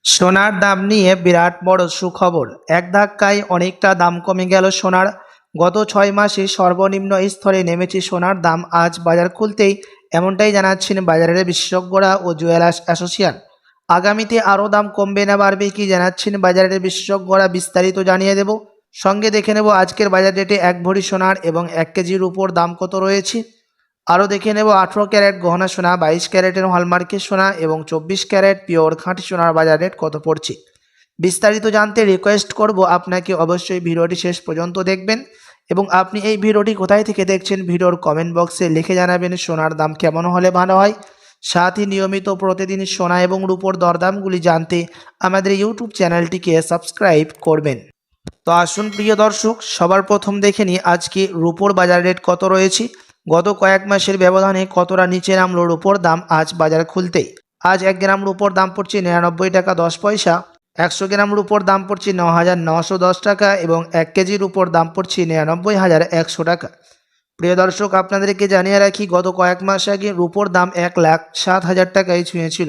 সোনার দাম নিয়ে বিরাট বড় সুখবর। এক ধাক্কায় অনেকটা দাম কমে গেল সোনার। গত 6 মাসে সর্বনিম্ন স্তরে নেমেছে সোনার দাম। আজ বাজার খুলতেই এমনটাই জানাচ্ছেন বাজারের বিশেষজ্ঞরা ও জুয়েলার্স অ্যাসোসিয়েশন। আগামীতে আরও দাম কমবে না বাড়বে কি জানাচ্ছেন বাজারের বিশেষজ্ঞরা, বিস্তারিত জানিয়ে দেব। সঙ্গে দেখে নেব আজকের বাজার রেটে 1 ভরি সোনার এবং 1 কেজির উপর দাম কত রয়েছে। আরও দেখে নেব 18 ক্যারেট গহনা সোনা, 22 ক্যারেটের হলমার্কের সোনা এবং 24 ক্যারেট পিওর খাঁটি সোনার বাজার রেট কত পড়ছে। বিস্তারিত জানতে রিকোয়েস্ট করব আপনাকে অবশ্যই ভিডিওটি শেষ পর্যন্ত দেখবেন এবং আপনি এই ভিডিওটি কোথায় থেকে দেখছেন ভিডিওর কমেন্ট বক্সে লিখে জানাবেন সোনার দাম কেমন হলে ভালো হয়। সাথে নিয়মিত প্রতিদিন সোনা এবং রূপোর দরদামগুলি জানতে আমাদের ইউটিউব চ্যানেলটিকে সাবস্ক্রাইব করবেন। তো আসুন প্রিয় দর্শক, সবার প্রথম দেখে নিই আজকে রূপোর বাজার রেট কত রয়েছে। গত কয়েক মাসের ব্যবধানে কতটা নিচে নামলো রূপোর দাম আজ বাজার খুলতেই। আজ 1 গ্রাম রূপোর দাম পড়ছে 99 টাকা 10 পয়সা, 100 গ্রাম রূপোর দাম পড়ছে 9,910 টাকা এবং 1 কেজির উপর দাম পড়ছে 99,100 টাকা। প্রিয় দর্শক, আপনাদেরকে জানিয়ে রাখি গত কয়েক মাস আগে রূপোর দাম 1,07,000 টাকায় ছুঁয়েছিল,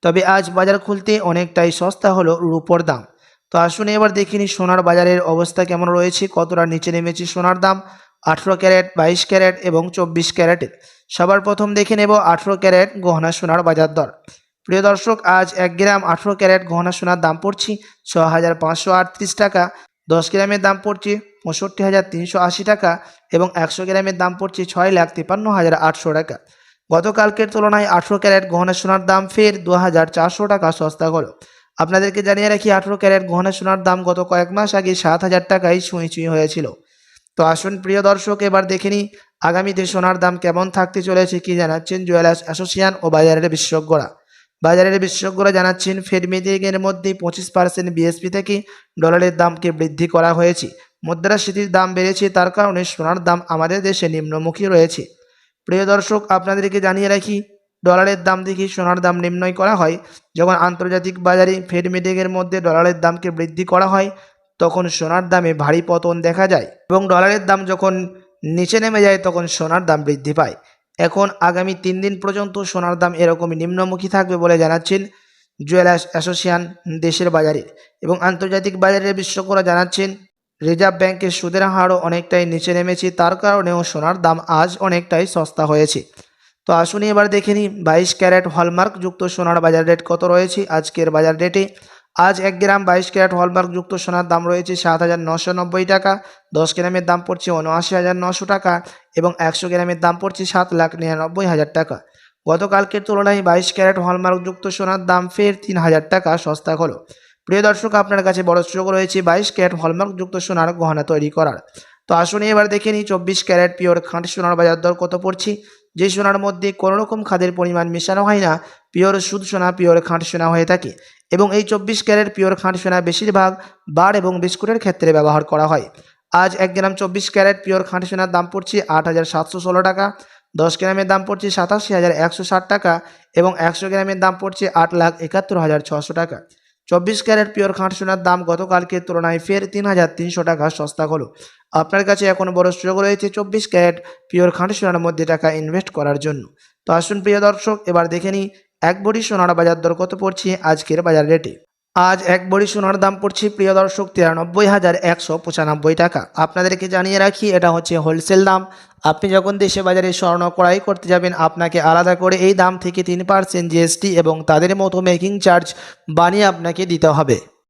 তবে আজ বাজার খুলতে অনেকটাই সস্তা হলো রূপোর দাম। তো আসুন এবার দেখিনি সোনার বাজারের অবস্থা কেমন রয়েছে, কতটা নিচে নেমেছে সোনার দাম 18 ক্যারেট, 22 ক্যারেট এবং 24 ক্যারেটের। সবার প্রথম দেখে নেব 18 ক্যারেট গহনা সোনার বাজার দর। প্রিয় দর্শক, আজ 1 গ্রাম 18 ক্যারেট গহনা সোনার দাম পড়ছে 6,538 টাকা, 10 গ্রামের দাম পড়ছে 65,380 টাকা এবং 100 গ্রামের দাম পড়ছে 6,53,800 টাকা। গতকালকের তুলনায় 18 ক্যারেট গহনা সোনার দাম ফের 2,400 টাকা সস্তা হলো। আপনাদেরকে জানিয়ে রাখি 18 ক্যারেট গহনা সোনার দাম গত কয়েক মাস আগে 7,000 টাকায় ছুঁই হয়েছিল। তো আসুন প্রিয় দর্শক এবার দেখে নিই আগামীতে সোনার দাম কেমন থাকতে চলেছে কি জানাচ্ছেন জুয়েলার্স অ্যাসোসিয়েশন ও বাজারের বিশেষজ্ঞরা। বাজারের বিশেষজ্ঞরা জানাচ্ছেন ফেড মিটিংয়ের মধ্যে 25% বিএসপি থেকে ডলারের দামকে বৃদ্ধি করা হয়েছে। মুদ্রাস্ফীতির দাম বেড়েছে, তার কারণে সোনার দাম আমাদের দেশে নিম্নমুখী রয়েছে। প্রিয় দর্শক, আপনাদেরকে জানিয়ে রাখি ডলারের দাম দেখে সোনার দাম নির্ণয় করা হয়। যখন আন্তর্জাতিক বাজারে ফেড মিটিংয়ের মধ্যে ডলারের দামকে বৃদ্ধি করা হয় তখন সোনার দামে ভারী পতন দেখা যায় এবং ডলারের দাম যখন নিচে নেমে যায় তখন সোনার দাম বৃদ্ধি পায়। এখন আগামী 3 দিন পর্যন্ত সোনার দাম এরকমই নিম্নমুখী থাকবে বলে জানাচ্ছেন জুয়েলার্স অ্যাসোসিয়েশন দেশের বাজারে। এবং আন্তর্জাতিক বাজারের বিশেষজ্ঞরা জানাচ্ছেন রিজার্ভ ব্যাংকের সুদের হারও অনেকটাই নিচে নেমেছে, তার কারণেও সোনার দাম আজ অনেকটাই সস্তা হয়েছে। তো আসুন এবার দেখে নিই 22 ক্যারেট হলমার্ক যুক্ত সোনার বাজার রেট কত রয়েছে আজকের বাজার রেটে। আজ 1 গ্রাম 22 ক্যারেট হলমার্ক যুক্ত সোনার দাম রয়েছে 7,990 টাকা, 10 গ্রামের দাম পড়ছে 79,900 টাকা এবং 100 গ্রামের দাম পড়ছে 7,99,000 টাকা। গতকালকের তুলনায় 22 ক্যারেট হলমার্ক যুক্ত সোনার দাম ফের 3,000 টাকা সস্তা হলো। প্রিয় দর্শক, আপনার কাছে বড় সুযোগ রয়েছে 22 ক্যারেট হলমার্ক যুক্ত সোনার গহনা তৈরি করার। তো আসুন এবার দেখে নিই 24 ক্যারেট পিওর খাঁটি সোনার বাজার দর কত পড়ছে। যে সোনার মধ্যে কোনো রকম খাদের পরিমাণ মেশানো হয় না, পিওর শুদ্ধ সোনা, পিওর খাঁটি সোনা হয়ে থাকে এবং এই 24 ক্যারেট পিওর খাঁটি সোনা বেশিরভাগ বার এবং বিস্কুটের ক্ষেত্রে ব্যবহার করা হয়। আজ 1 গ্রাম 24 ক্যারেট পিওর খাঁটি সোনার দাম পড়ছে 8,716 টাকা, 10 গ্রামের দাম পড়ছে 87,160 টাকা এবং 100 গ্রামের দাম পড়ছে 8,71,600 টাকা। 24 ক্যারেট পিওর খাঁটি সোনার দাম গতকালকের তুলনায় ফের 3,300 টাকা সস্তা হলো। আপনার কাছে এখন বড় সুযোগ রয়েছে 24 ক্যারেট পিওর খাঁটি সোনার মধ্যে টাকা ইনভেস্ট করার জন্য। তো আসুন প্রিয় দর্শক এবার দেখে নিই 1 ভরি সোনার বাজার দর কত পড়ছে আজকের বাজার রেটে। আজ 1 ভরি সোনার দাম পড়ছে প্রিয় দর্শক 93,195 টাকা। আপনাদেরকে জানিয়ে রাখি এটা হচ্ছে হোলসেল দাম। আপনি যখন দেশে বাজারে স্বর্ণ ক্রয় করতে যাবেন আপনাকে আলাদা করে এই দাম থেকে 3% জিএসটি এবং তাদের মতো মেকিং চার্জ বানিয়ে আপনাকে দিতে হবে।